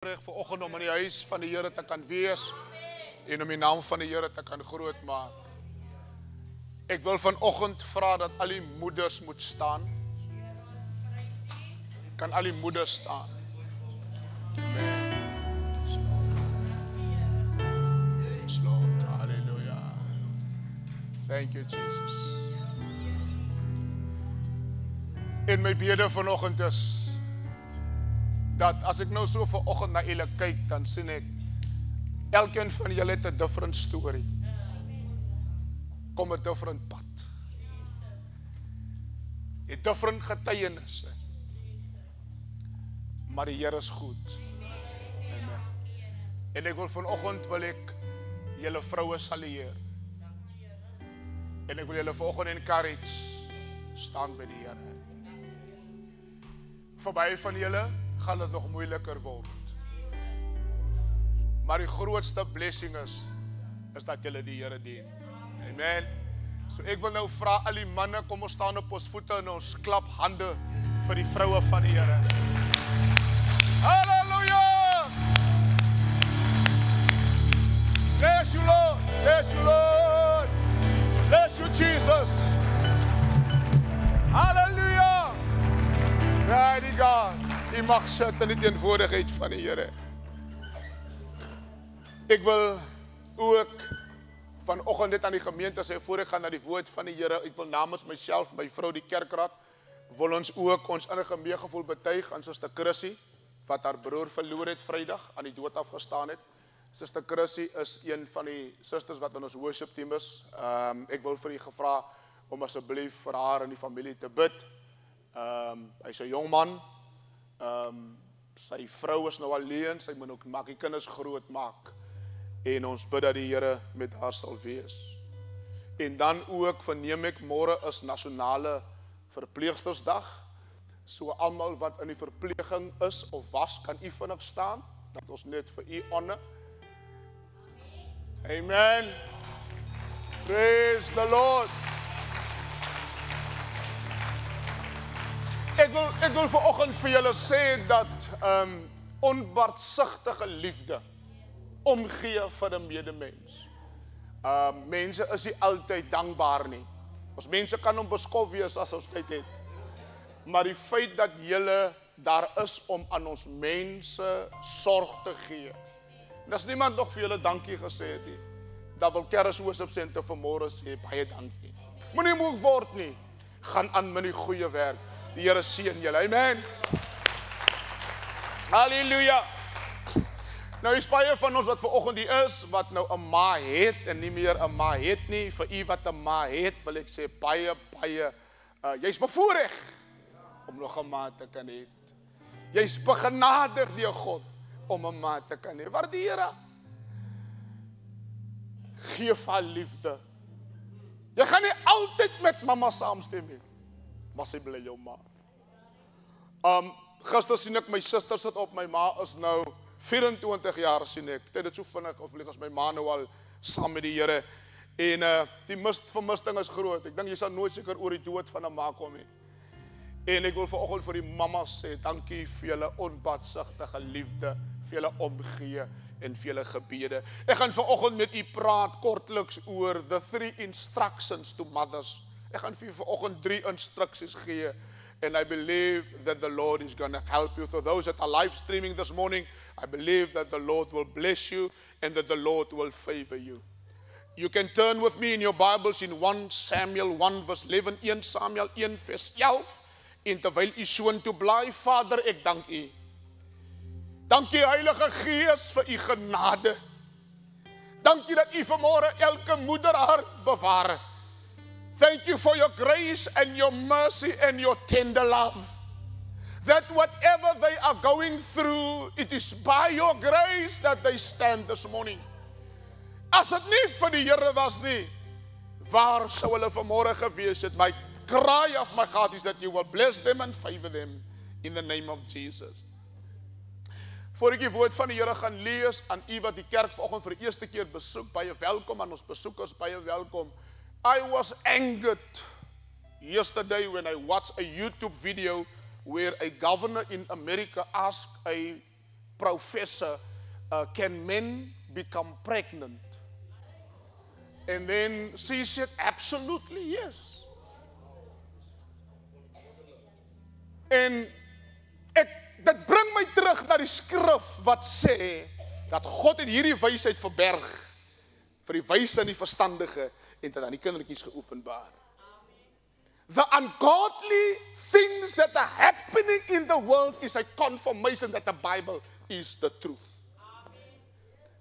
voorreg vanoggend om in die huis van die Here te kan wees en om die naam van die Here te kan groot maak. Ek wil vanoggend vra dat al die moeders moet staan. Kan al die moeders staan? Amen. Yes, Lord. Hallelujah. Thank you, Jesus. En my bede vanoggend is dat as ek nou so vanoggend na julle kyk, dan sien ek elkeen van julle het 'n different story. Kom 'n different pad. 'n different getuienisse. Maar die Here is goed. Amen. En ek wil vanoggend wil ek julle vroue salueer. En ek wil julle vanoggend encourage, staan by die Here. Vir baie van julle gaan dit nog moeiliker word. Maar die grootste blessing is dat julle die Here dien. Amen. So ek wil nou vra al die manne, kom ons staan op ons voete en ons klap hande vir die vroue van die Here. Halleluja! Bless you, Lord. Bless you, Lord. Bless you, Jesus. Halleluja! Mighty God. U mag sit in die teenwoordigheid van die Here. Ek wil ook vanoggend dit aan die gemeente sê, voor ek gaan na die woord van die Here, ek wil namens myself, my vrou, die kerkraad, wil ons ook ons innige meegevoel betuig aan Suster Chrissy, wat haar broer verloor het Vrydag, aan die dood afgestaan het. Suster Chrissy is een van die susters wat in ons worship team is. Ek wil vir u gevra om asseblief vir haar en die familie te bid. Hy's 'n jong man. Sy vrou is nou alleen, sy moet ook maak die kinders groot maak. En ons bid dat die Here met haar sal wees. En dan ook verneem ek môre is nasionale verpleegstersdag. So almal wat in die verpleging is of was, kan u vinnig staan, dat ons net vir u honor. Amen. Praise the Lord. Ek wil vanoggend vir julle sê dat onbaatsigtige liefde omgee vir 'n medemens. Mense is nie altyd dankbaar nie. Ons mense kan onbeskof wees as ons tyd het. Maar die feit dat julle daar is om aan ons mense sorg te gee. En as niemand nog vir julle dankie gesê het nie, dan wil Keres Worship Center vanmôre sê baie dankie. Moenie moeg word nie. Gaan aan met die goeie werk. Die Here seën julle. Amen. Halleluja. Nou is baie van ons wat vanoggend hier is, wat nou 'n ma het en nie meer 'n ma het nie. Vir u wat 'n ma het, wil ek sê baie jy's bevoorreg om nog 'n ma te kan hê. Jy's begenadig deur God om 'n ma te kan hê. Waardeer haar. Geef haar liefde. Jy gaan nie altyd met mamma saamstem nie. Maar sy bly jou ma. Gister sien ek my suster sit op, my ma is nou 24 jaar sien ek. Dit het so vinnig of as my ma nou al saam met die Here. En die vermisting is groot. Ek dink jy sal nooit seker oor die dood van 'n ma kom nie. En ek wil vanoggend vir die mammas sê, dankie vir julle onbaatsigtige liefde, vir julle omgee en vir julle gebede. Ek gaan vanoggend met u praat kortliks oor the 3 instructions to mothers. Ek gaan vir u vanoggend 3 instruksies gee. And I believe that the Lord is going to help you. For those that are live streaming this morning, I believe that the Lord will bless you and that the Lord will favor you. You can turn with me in your Bibles in 1 Samuel 1 verse 11, 1 Samuel 1 vers 11. En terwyl u soontoe bly, Vader, ek dank u. Dankie Heilige Gees vir u genade. Dankie dat u vanmôre elke moederhart bewaar. Thank you for your grace and your mercy and your tender love. That whatever they are going through, it is by your grace that they stand this morning. As dit nie vir die Here was nie, waar sou hulle vanmôre gewees het? My cry of my heart is that you will bless them and favor them in the name of Jesus. Voor ek die woord van die Here gaan lees aan u wat die kerk vanoggend vir die eerste keer besoek, baie welkom aan ons besoekers, baie welkom. I was angered yesterday when I watched a YouTube video where a governor in America asked a professor, can men become pregnant? And then she said, absolutely yes. En dit bring my terug na die skrif wat sê, dat God het hierdie wysheid verberg, vir die wyse en die verstandige, en dit aan die kindertjies geopenbaar. The ungodly things that are happening in the world is a confirmation that the Bible is the truth.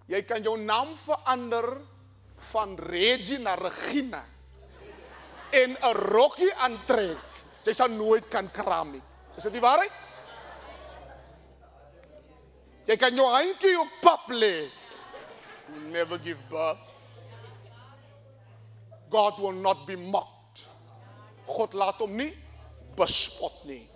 Jy kan jou naam verander van Reggie na Regina en 'n rokkie aantrek. Jy sal nooit kan kraam nie. Is dit die waarheid? Jy kan jou handjie op pap lê. You never give birth. God will not be mocked. God laat hom nie bespot nie.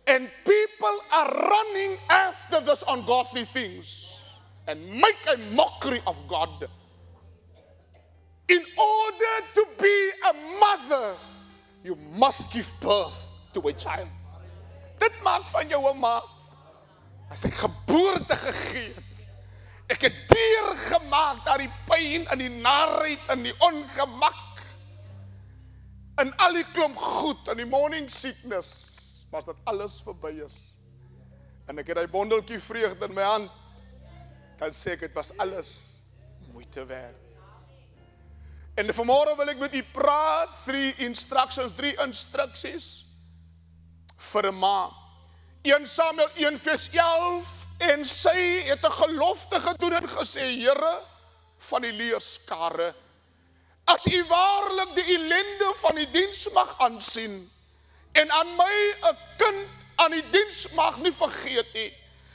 And people are running after these ungodly things and make a mockery of God. In order to be a mother, you must give birth to a child. Dit maak van jou 'n ma. As ek geboorte gegee het, ek het deurgemaak daar die pyn en die narheid en die ongemak en al die klomp goed en die morning sickness, maar as dit alles verby is en ek het die bondeltjie vreugde in my hand, dan sê ek, het was alles moeite werd. En vanmôre wil ek met u praat, 3 instruksies vir 'n ma. 1 Samuel 1 vers 11, en sy het 'n gelofte gedoen en gesê, Here van die leerskare, as u waarlik die ellende van die diens mag aansien, en aan my 'n kind aan die diens mag nie vergeet nie,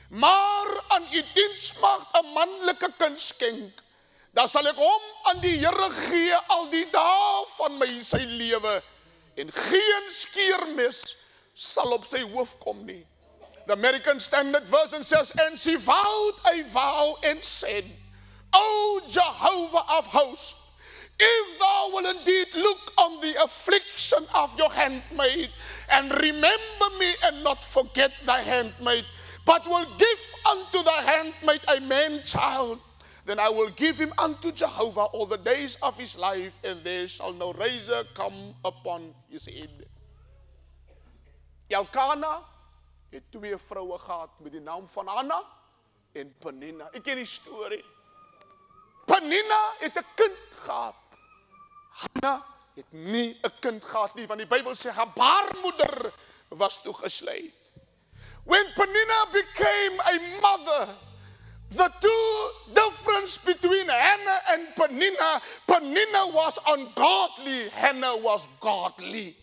maar aan u diens mag 'n manlike kind skenk, dan sal ek hom aan die Here gee al die dae van sy lewe, en geen skeermes sal op sy hoof kom nie. The American Standard Version says, and she vowed a vow and said, O Jehovah of hosts, if thou will indeed look on the affliction of your handmaid, and remember me and not forget thy handmaid, but will give unto thy handmaid a man-child, then I will give him unto Jehovah all the days of his life, and there shall no razor come upon his head. Elkana het 2 vroue gehad met die naam van Anna en Penina. Ek ken die storie. Penina het 'n kind gehad. Anna het nie 'n kind gehad nie, want die Bybel sê haar baarmoeder was toegesluit. When Penina became a mother, the two difference between Hannah and Penina, Penina was ungodly, Hannah was godly.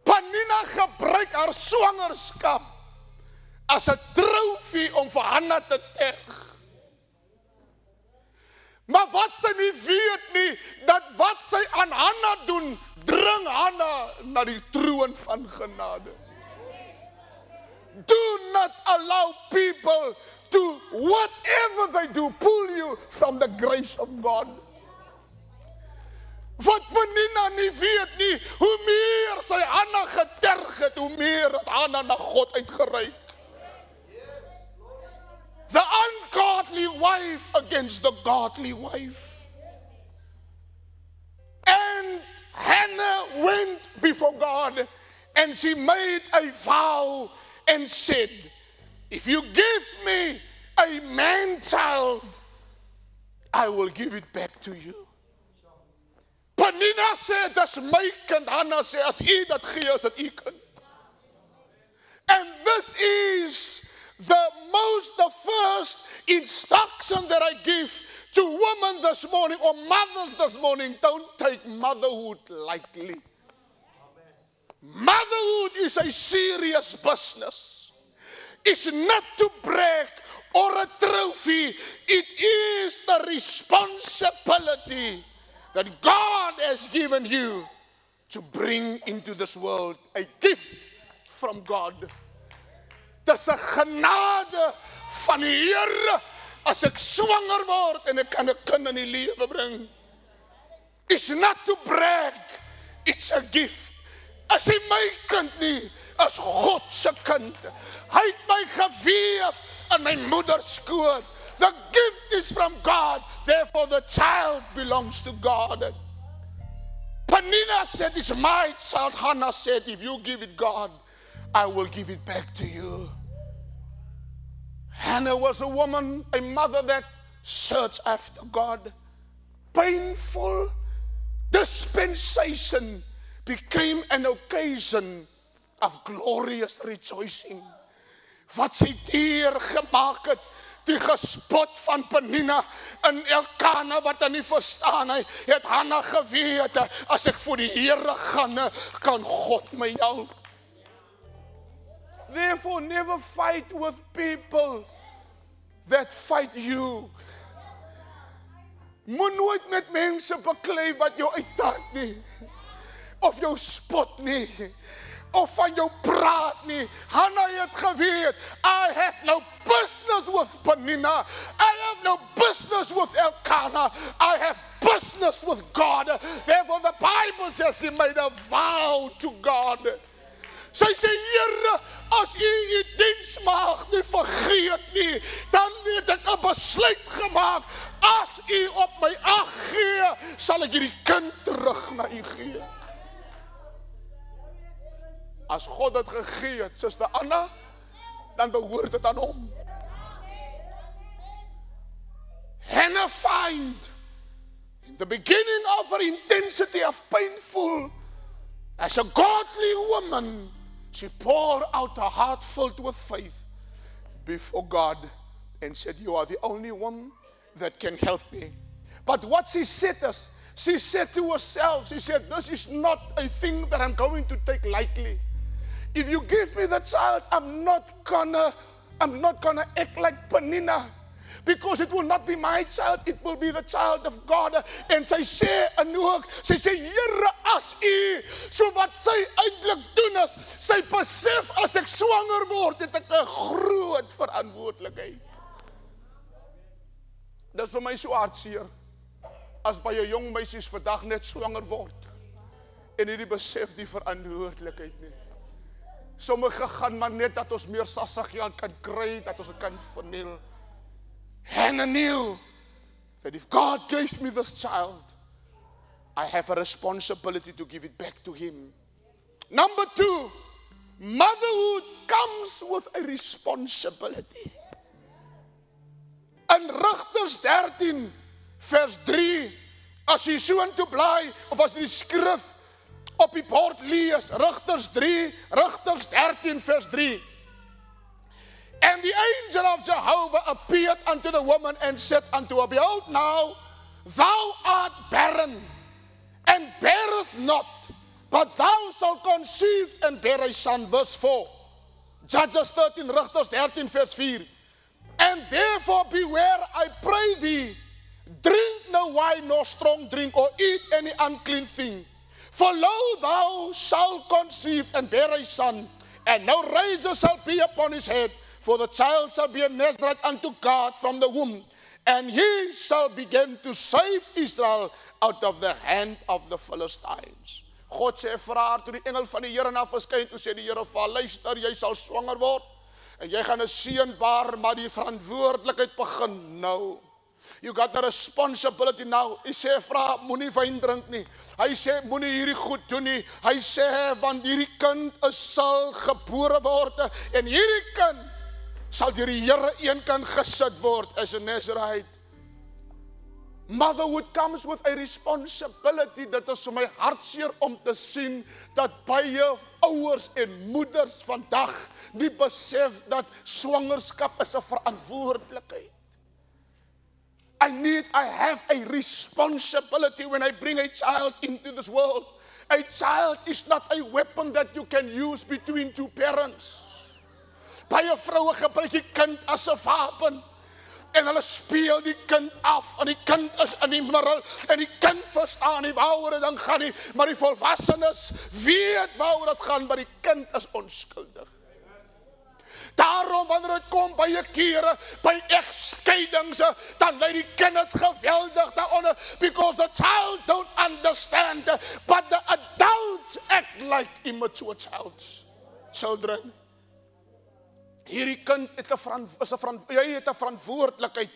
Penina gebruik haar swangerskap as 'n trofee om vir Hannah te terg. Maar wat sy nie weet nie, dat wat sy aan Hannah doen, dring Hannah na die troon van genade. Do not allow people to, whatever they do, pull you from the grace of God. Wat Penina nie weet nie, hoe meer sy Hannah geterg het, hoe meer het Hannah na God uitgereik. The ungodly wife against the godly wife. And Hannah went before God and she made a vow and said, if you give me a man-child, I will give it back to you. Penina sê, dis my kind. Hannah sê, as u dat gee, is dit u kind. And this is the first instruction that I give to women this morning, or mothers this morning. Don't take motherhood lightly. Motherhood is a serious business. It's not to brag or a trophy. It is the responsibility that God has given you to bring into this world, a gift from God. Dis 'n genade van die Here as ek swanger word en ek kan 'n kind in die lewe bring. It's not to brag, it's a gift. As hy my kind nie, is God se kind. Hy het my geweef in my moeder skoot. The gift is from God, therefore the child belongs to God. Penina said, it's my child. Hannah said, if you give it God, I will give it back to you. Hannah was a woman, a mother that searched after God. Painful dispensation became an occasion of glorious rejoicing. Wat sy deur gemaak het, die gespot van Penina en Elkana wat hy nie verstaan, hy het Hannah geweet, as ek voor die Here gaan, kan God my help. Therefore, never fight with people that fight you. Moet nooit met mense beklei wat jou uittart nie, of jou spot nie, of van jou praat nie. Hannah het geweet, I have no business with Penina, I have no business with Elkanah, I have business with God. Therefore the Bible says she made a vow to God. Sy sê, Here, as u diensmaagd nie vergeet nie, dan het ek 'n besluit gemaak, as u op my ag gee, sal ek hierdie kind terug na u gee. As God het gegee het, Suster Anna, dan behoort het aan hom. Hannah find in the beginning of her intensity of painful, as a godly woman, she poured out her heart filled with faith before God and said, you are the only one that can help me. But what she said is, she said to herself, she said, this is not a thing that I'm going to take lightly. If you give me the child, I'm not gonna act like Penina, because it will not be my child, it will be the child of God. En sy sê in ook, sy sê, Here, as u, so wat sy eintlik doen is, sy besef, as ek swanger word, het ek 'n groot verantwoordelikheid. Dis vir my so hartseer, as by 'n jong meisies vandag net swanger word, en hierdie besef die verantwoordelikheid nie. Sommige gaan maar net dat ons meer sassiggeld kan kry, dat ons kan verniel. Hannah knew that if God gave me this child, I have a responsibility to give it back to him. Number 2, motherhood comes with a responsibility. In Rigters 13 vers 3, as jy so intoe blaai, of as jy die skrif op die bord lees, Rigters 13 vers 3. And the angel of Jehovah appeared unto the woman and said unto her, behold, now thou art barren, and bearest not, but thou shalt conceive and bear a son. Verse 4. Judges 13, Rigters 13, verse 4. And therefore beware, I pray thee, drink no wine nor strong drink, or eat any unclean thing. For lo, thou shalt conceive and bear a son, and no razor shall be upon his head, for the child shall be a Nazarite unto God from the womb, and he shall begin to save Israel out of the hand of the Philistines. God sê vir haar, toe die engel van die Here na verskyn, toe sê die Here vir haar, luister, jy sal swanger word, en jy gaan 'n seun baar, maar die verantwoordelikheid begin nou. You got the responsibility now. Hy sê, vra, moenie wyn drink nie. Hy sê, moenie hierdie goed doen nie. Hy sê, want hierdie kind sal gebore word, en hierdie kind sal deur die Here eenkant gesit word as 'n Nazarite. Motherhood comes with a responsibility. Dit is vir my hartseer om te sien dat baie ouers en moeders vandag nie besef dat swangerskap is 'n verantwoordelikheid. I have a responsibility when I bring a child into this world. A child is not a weapon that you can use between two parents. Baie vroue gebruik die kind as 'n wapen, en hulle speel die kind af, en die kind is in die middel, en die kind verstaan nie waaroor dit dan gaan nie, maar die volwassenes weet waaroor dit gaan, maar die kind is onskuldig. Daarom, wanneer het kom by 'n kere, by egskeidings, dan lê die kinders geweldig daaronder, because the child don't understand, but the adults act like immature childs. Children, hierdie kind het jy het 'n verantwoordelikheid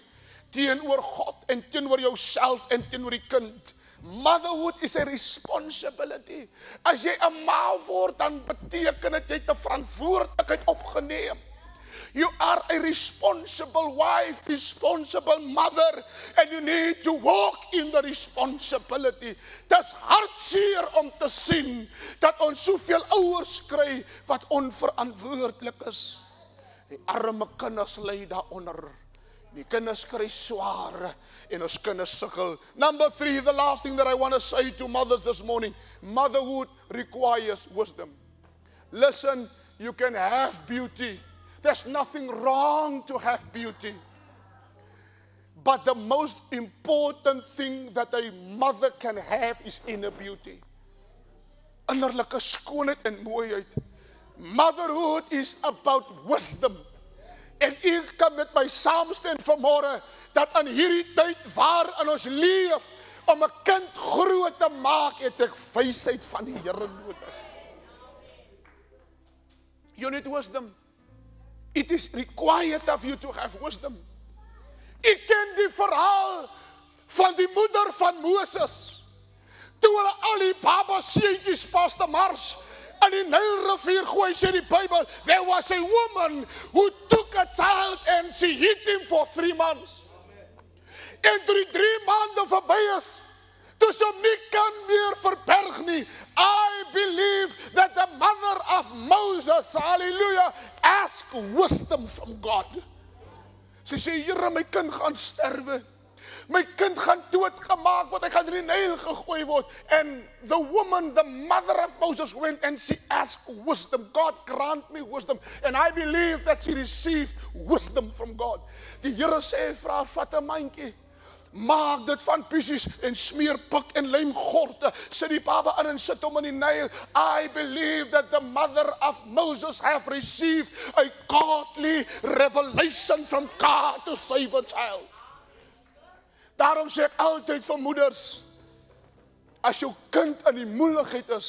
teenoor God en teenoor jouself en teenoor die kind. Motherhood is a responsibility. As jy 'n ma word, dan beteken dit jy het 'n verantwoordelikheid opgeneem. You are a responsible wife, responsible mother, and you need to walk in the responsibility. Dis hartseer om te sien dat ons soveel ouers kry wat onverantwoordelik is. Die arme kinders ly daaronder. Die kinders kry swaar en ons kinders sukkel. Number 3, the last thing that I want to say to mothers this morning. Motherhood requires wisdom. Listen, you can have beauty. There's nothing wrong to have beauty. But the most important thing that a mother can have is inner beauty. Innerlike skoonheid en mooiheid. Motherhood is about wisdom. En ek kan met my saamstem vanmôre dat in hierdie tyd waarin ons leef om 'n kind groot te maak, het ek wysheid van die Here nodig. You need wisdom. It is required of you to have wisdom. Ek ken die verhaal van die moeder van Moses. Toe hulle al die baba seentjies pas te mars in die Nylrivier gooi, sê die Bybel, there was a woman who took a child and she hid him for 3 months. En toe die 3 maande verby is, toe sy hom nie kan meer verberg nie. I believe that the mother of Moses, hallelujah, asked wisdom from God. Sy sê, Here, my kind gaan sterwe. My kind gaan doodgemaak word, hy gaan in die Nyl gegooi word. And the woman, the mother of Moses, went and she asked wisdom. God, grant me wisdom. And I believe that she received wisdom from God. Die Here sê, vra, vat 'n mandjie. Maak dit van piesies en smeer pik en lijmgorte. Sit die baba in en sit hom in die Nyl. I believe that the mother of Moses have received a godly revelation from God to save a child. Daarom sê ek altyd vir moeders, as jou kind in die moeilikheid is,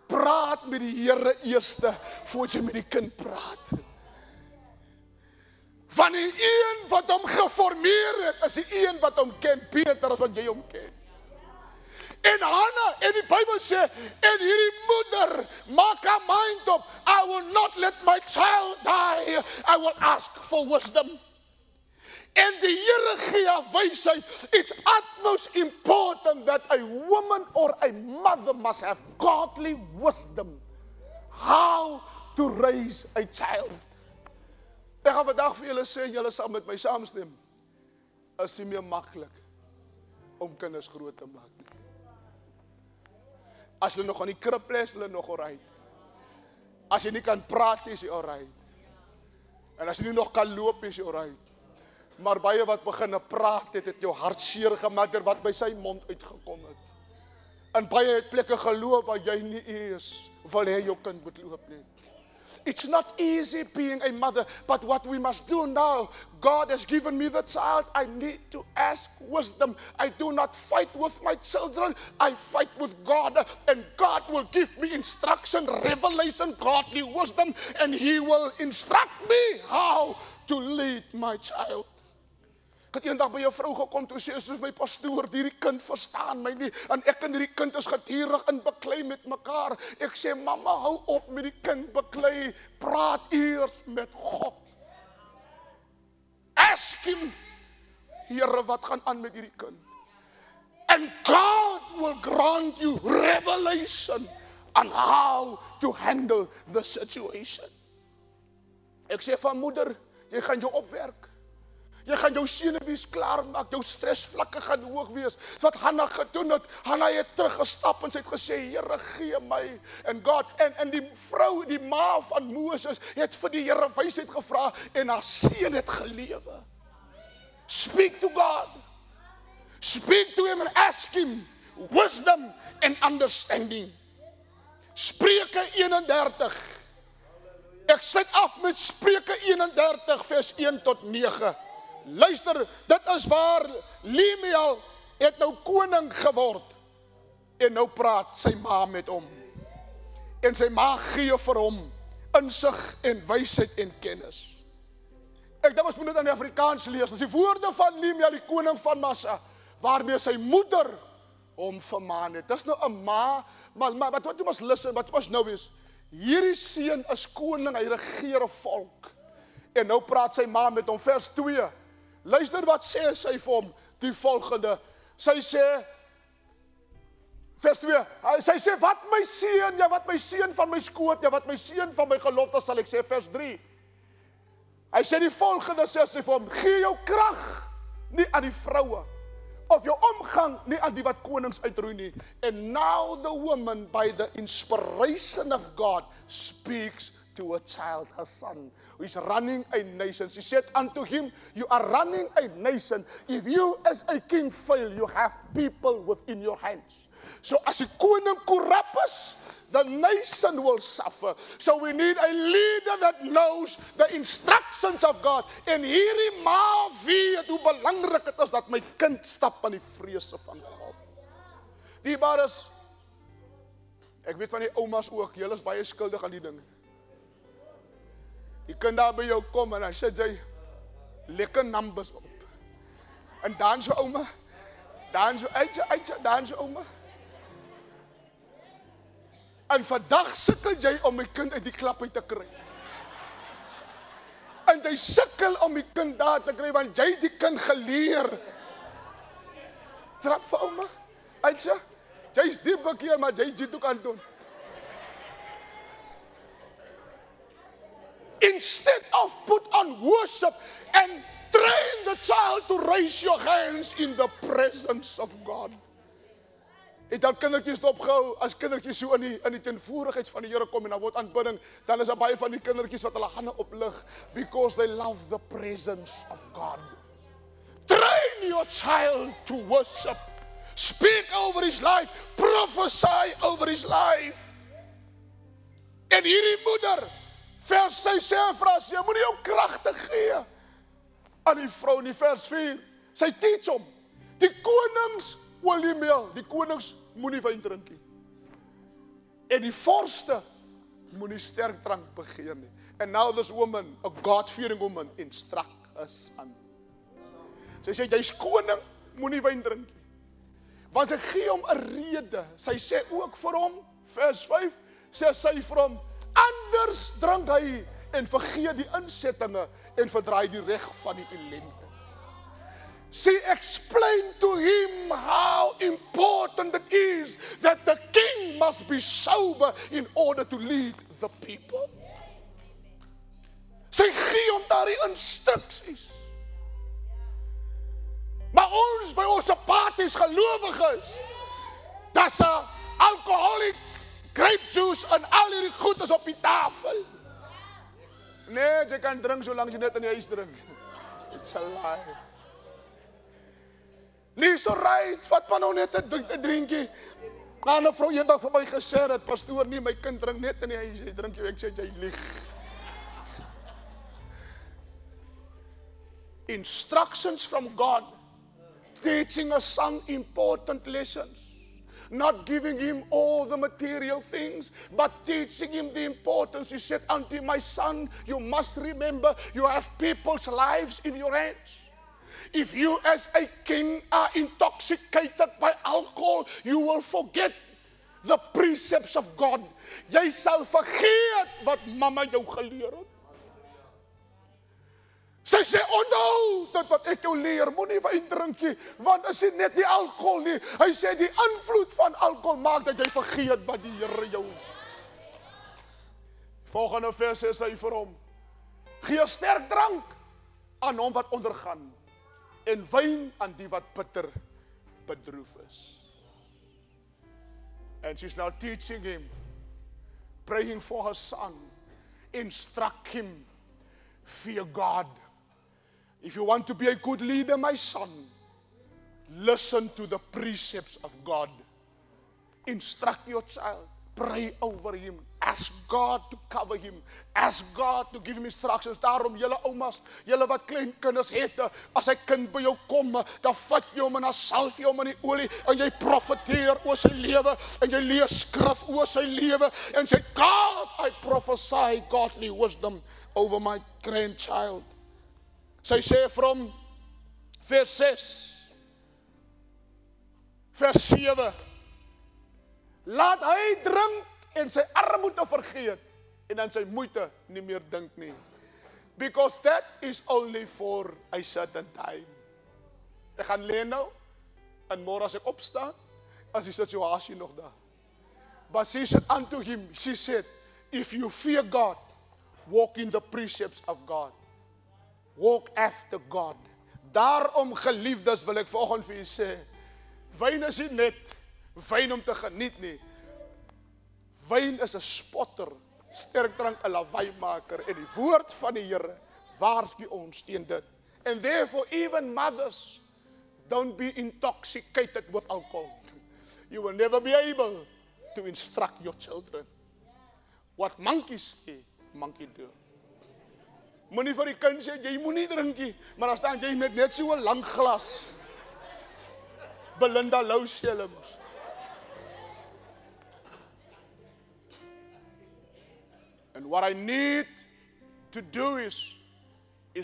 praat met die Here eerste voordat jy met die kind praat. Van die een wat hom geformeer het, is die een wat hom ken beter as wat jy hom ken. En Hannah, en die Bybel sê, en hierdie moeder maak haar mind op, I will not let my child die, I will ask for wisdom. En die Here gee haar wysheid. It's utmost important that a woman or a mother must have godly wisdom. How to raise a child. Ek gaan vandag vir julle sê, julle sal met my saamstem, is nie meer maklik om kinders groot te maak nie. As hulle nog aan die krib lê, is hulle nog alright. As jy nie kan praat, is jy alright. En as jy nie nog kan loop, is jy alright. Maar baie wat begin praat het jou hartseer gemaak deur wat by sy mond uitgekom het. En baie het plekke geloop waar jy nie is, wil hy jou kind moet loop nie. It's not easy being a mother, but what we must do now, God has given me the child, I need to ask wisdom. I do not fight with my children, I fight with God, and God will give me instruction, revelation, godly wisdom, and He will instruct me how to lead my child. Ek het eendag by jou vrou gekom, toe sê, soos my pastoor, hierdie kind verstaan my nie, en ek en hierdie kind is gedurig in beklei met mekaar. Ek sê, mama, hou op met die kind beklei, praat eers met God. Ask him, Here, wat gaan aan met hierdie kind? And God will grant you revelation on how to handle the situation. Ek sê van moeder, jy gaan jou opwerk. Jy gaan jou senuwees klaar maak, jou stresvlakke gaan hoog wees. Wat Hannah gedoen het, Hannah het teruggestap en sy het gesê, Here, gee my. En God, en die vrou, die ma van Moses, het vir die Here wysheid gevra en haar seun het gelewe. Speak to God. Speak to him and ask him wisdom and understanding. Spreuke 31. Ek sluit af met Spreuke 31 vers 1 tot 9. Luister, dit is waar Lemuel het nou koning geword. En nou praat sy ma met hom. En sy ma gee vir hom insig en wysheid en kennis. Ek dink ons moet dit in die Afrikaans lees. Dis die woorde van Nehemia, die koning van Massa, waarmee sy moeder hom vermaan het. Dis nou 'n ma, maar wat jy moet luister, wat ons nou is, hierdie seun is koning, hy regeer 'n volk. En nou praat sy ma met hom, vers 2. Luister wat sê sy vir hom, die volgende. Sy sê, vers 2, sy sê, wat my seun, ja wat my seun van my skoot, ja wat my seun van my gelofte sal ek sê, vers 3. Hy sê die volgende, sê sy vir hom, gee jou krag nie aan die vroue, of jou omgang nie aan die wat konings uitroei nie. And now the woman, by the inspiration of God, speaks to a child, her son, who is running a nation. She said unto him, you are running a nation. If you as a king fail, you have people within your hands. So as die koning korrup is, the nation will suffer. So we need a leader that knows the instructions of God. En hierdie ma weet hoe belangrik dit is dat my kind stap in die vrese van God. Die bares, ek weet van die oumas ook, julle is baie skuldig aan die ding. Die kind daar by jou kom en hy sê jy lekker numbers op. En dan so ouma, dan so uitje, dan so ouma. En vandag sukkel jy om my kind uit die klap uit te kry. En jy sukkel om die kind daar te kry, want jy die kind geleer. Trap vir ouma, uitje, jy is diep bekeer, maar jy dit ook aan doen. Instead of put on worship and train the child to raise your hands in the presence of God. Het dan kindertjies opgehou, as kindertjies so in die teenwoordigheid van die Here kom en dan word aanbidding, dan is daar baie van die kindertjies wat hulle hande oplig, because they love the presence of God. Train your child to worship. Speak over his life. Prophesy over his life. En hierdie moeder, vers 6 sê vir ons, jy moet nie jou kragte gee aan die vrou in die vers 4. Sy teach hom, die konings oliemeel, die konings moenie wyn drink nie. En die vorste moenie sterk drank begeer nie. And now this woman, a God-fearing woman, instruct her son. Sy sê, jy's koning, moenie wyn drink nie. Want sy gee hom 'n rede. Sy sê ook vir hom, vers 5, sê sy vir hom, anders drink hy en vergeet die insettinge en verdraai die reg van die ellende. She explained to him how important it is that the king must be sober in order to lead the people. Sy gee hom daardie instruksies. Maar ons by ons parties gelowiges, dis 'n alcoholic grape juice en al hierdie goed is op die tafel. Nee, jy kan drink solank jy net in die huis drink. It's a lie. Nie so right, vat maar nou net 'n drinkie. Nou 'n vrou eendag vir my gesê het, pastoor, nie my kind drink net in die huis, jy drink jy, ek sê jy lieg. Instructions from God, teaching a son important lessons. Not giving him all the material things, but teaching him the importance. He said unto him, my son, you must remember you have people's lives in your hands. If you as a king are intoxicated by alcohol, you will forget the precepts of God. Jy sal vergeet wat mama jou geleer het. Sy sê, onthou dit wat ek jou leer, moenie wyn drink nie, want is dit net die alcohol nie. Hy sê die invloed van alcohol maak dat jy vergeet wat die Here jou. Volgende vers sê sy vir hom, gee sterk drank aan hom wat ondergaan, en wyn aan die wat bitter bedroef is. And she's now teaching him, praying for her son, instruct him, fear God. If you want to be a good leader, my son, listen to the precepts of God. Instruct your child, pray over him, Ask God to cover him. Ask God to give him instructions. Daarom, julle oumas, julle wat klein kinders het, as hy kind by jou kom, dan vat jy hom en dan salf jy hom in die olie en jy profeteer oor sy lewe en jy lees skrif oor sy lewe en sê, God, I prophesy godly wisdom over my grandchild. Sy sê from vers 6, vers 7, laat hy drink en sy armoede vergeet en dan sy moeite nie meer dink nie. Because that is only for a certain time. Ek gaan lê nou en môre as ek opstaan, as die situasie nog daar. But she said unto him, she said, if you fear God, walk in the precepts of God. Walk after God. Daarom geliefdes wil ek vanoggend vir u sê, wyn is nie net wyn om te geniet nie. Wyn is 'n spotter, sterkdrank 'n lawaaimaker en die woord van die Here waarsku ons teen dit. And therefore even mothers, don't be intoxicated with alcohol. You will never be able to instruct your children. What monkeys say, monkey do. Moenie vir die kind sê, jy moenie drinkie, maar dan staan jy met net so 'n lang glas. Belinda Lou Shelms. And what I need to do is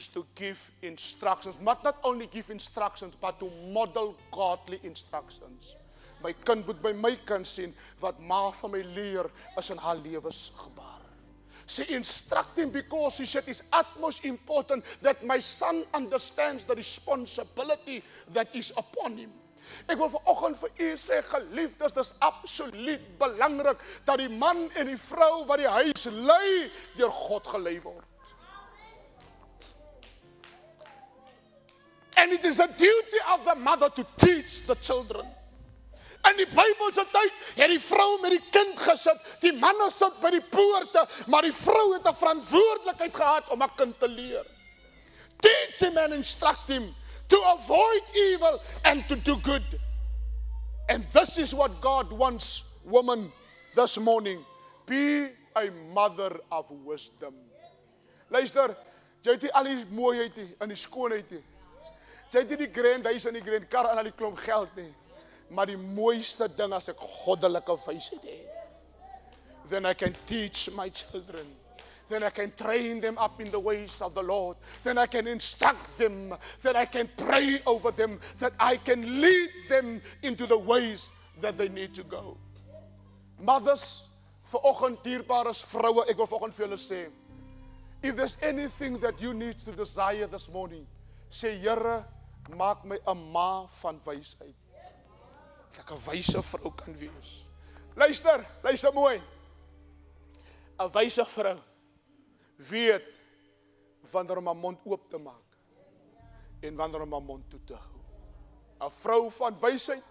to give instructions. But not only give instructions, but to model godly instructions. My kind moet by my kan sien, wat ma van my leer, is in haar lewe sigbaar. She instruct him because she said it's utmost important that my son understands the responsibility that is upon him. Ek wil vanoggend vir u sê, geliefdes, dis absoluut belangrik dat die man en die vrou wat die huis lei, deur God gelei word. And it is the duty of the mother to teach the children. In die Bybelse tyd het die vrou met die kind gesit, die manne sit by die poorte, maar die vrou het 'n verantwoordelikheid gehad om 'n kind te leer. Teach him and instruct him to avoid evil and to do good. And this is what God wants, woman, this morning. Be a mother of wisdom. Luister, jy het nie al die mooiheid nie, en die skoonheid nie. Jy het nie die grand huis en die grand kar en al die klomp geld nie. Maar die mooiste ding as ek goddelike wysheid het. Then I can teach my children. Then I can train them up in the ways of the Lord. Then I can instruct them. Then I can pray over them. That I can lead them into the ways that they need to go. Mothers, vanoggend dierbares vroue, ek wil vanoggend vir julle sê, if there's anything that you need to desire this morning, sê, Here, maak my 'n ma van wysheid. Dat ek 'n wyse vrou kan wees. Luister mooi. 'n Wyse vrou weet wanneer om haar mond oop te maak en wanneer om haar mond toe te hou. 'n Vrou van wysheid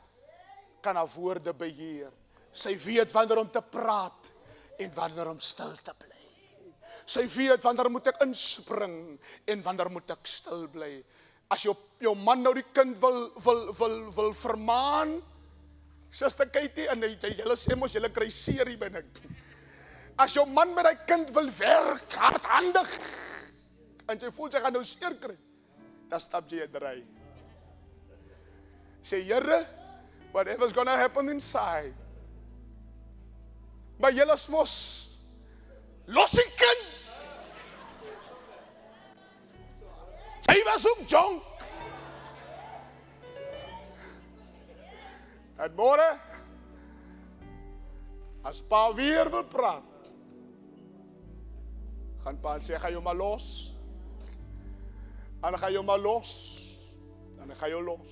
kan haar woorde beheer. Sy weet wanneer om te praat en wanneer om stil te bly. Sy weet wanneer moet ek inspring en wanneer moet ek stil bly. As jou man nou die kind wil vermaan, Suster Katie, en julle sê mos julle kry serie binne. As jou man met die kind wil werk, hardhandig, en jy voel sy gaan nou seer kry, dan stap jy 'n draai. Sê, Here, whatever's gonna happen inside. Maar julle is mos los die kind. Sy was ook jong. En môre, as pa weer wil praat, gaan pa sê, ga jou maar los. En ga jou maar los. En ga jou los.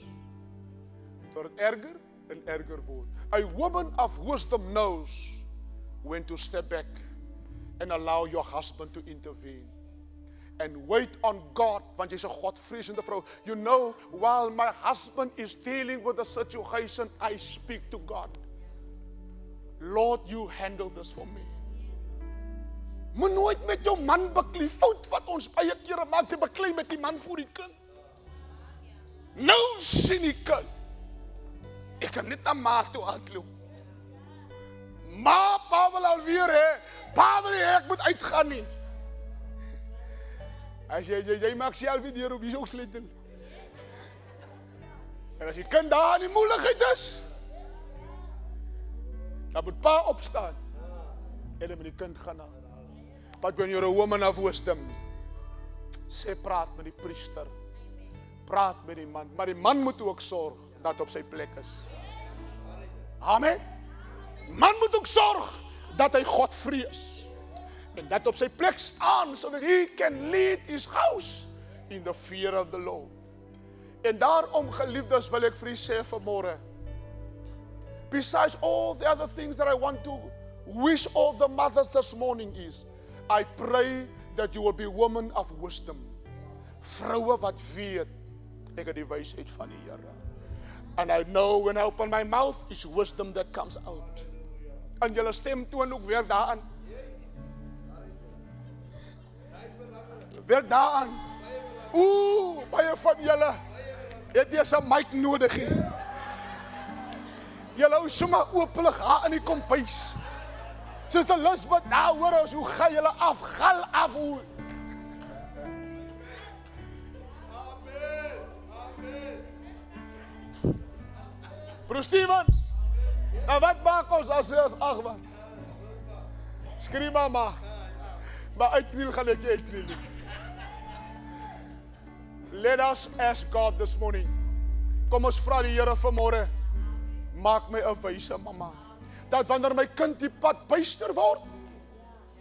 Tot het erger en erger word. A woman of wisdom knows when to step back and allow your husband to intervene. And wait on God, want jy's 'n Godvreesende vrou. You know, while my husband is dealing with the situation, I speak to God. Lord, you handle this for me. Moet nooit met jou man beklei. Fout wat ons baie kere maak, te beklei met die man voor die kind. Nou sien die kind. Ek kan net na ma toe hardloop. Ma, pa wil alweer hê, pa wil nie, ek moet uitgaan nie. As jy maak self die deur op, hier is ook sleutel. En as die kind daar in die moeilikheid is, dan moet pa opstaan. En dan moet die kind gaan na. But when you're a woman of wisdom, sê praat met die priester. Praat met die man. Maar die man moet ook sorg dat op sy plek is. Amen. Man moet ook sorg dat hy God vrees. En dat op sy plek staan, so that he can lead his house in the fear of the Lord. En daarom, geliefdes, wil ek vir u sê vanmôre, besides all the other things that I want to wish all the mothers this morning is, I pray that you will be women of wisdom. Vroue wat weet, ek het die wysheid van die Here. And I know when I open my mouth, is wisdom that comes out. En julle stem toon ook weer daaraan. Weer daaraan. Baie van julle het eers 'n mic nodig hier. Julle hou sommer ooplig haar in die kompuis. Suster Lisbeth, daar hoor ons, hoe ga julle af? Gal af hoe. Broer Stevens, nou wat maak ons as ag wat? Skree mama. Maar uitkniel gaan ek uitkniel. Let us ask God this morning. Kom ons vra die Here vanmôre, maak my 'n wyse mamma. Dat wanneer my kind die pad byster word,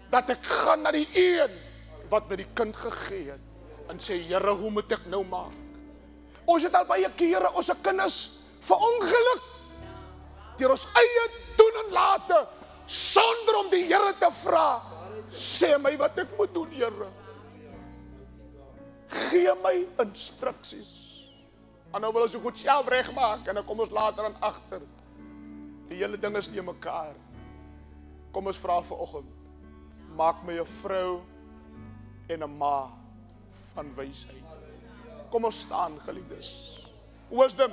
dat ek gaan na die een wat my die kind gegee het en sê, Here, hoe moet ek nou maak? Ons het al baie kere ons kinders verongeluk deur ons eie doen en late sonder om die Here te vra. Sê my wat ek moet doen, Here. Gee my instruksies. En nou wil ons goed self regmaak en dan kom ons later aan agter. Die hele ding is nie mekaar. Kom ons vra vanoggend, maak my 'n vrou en 'n ma van wysheid. Kom ons staan, geliefdes. Wisdom.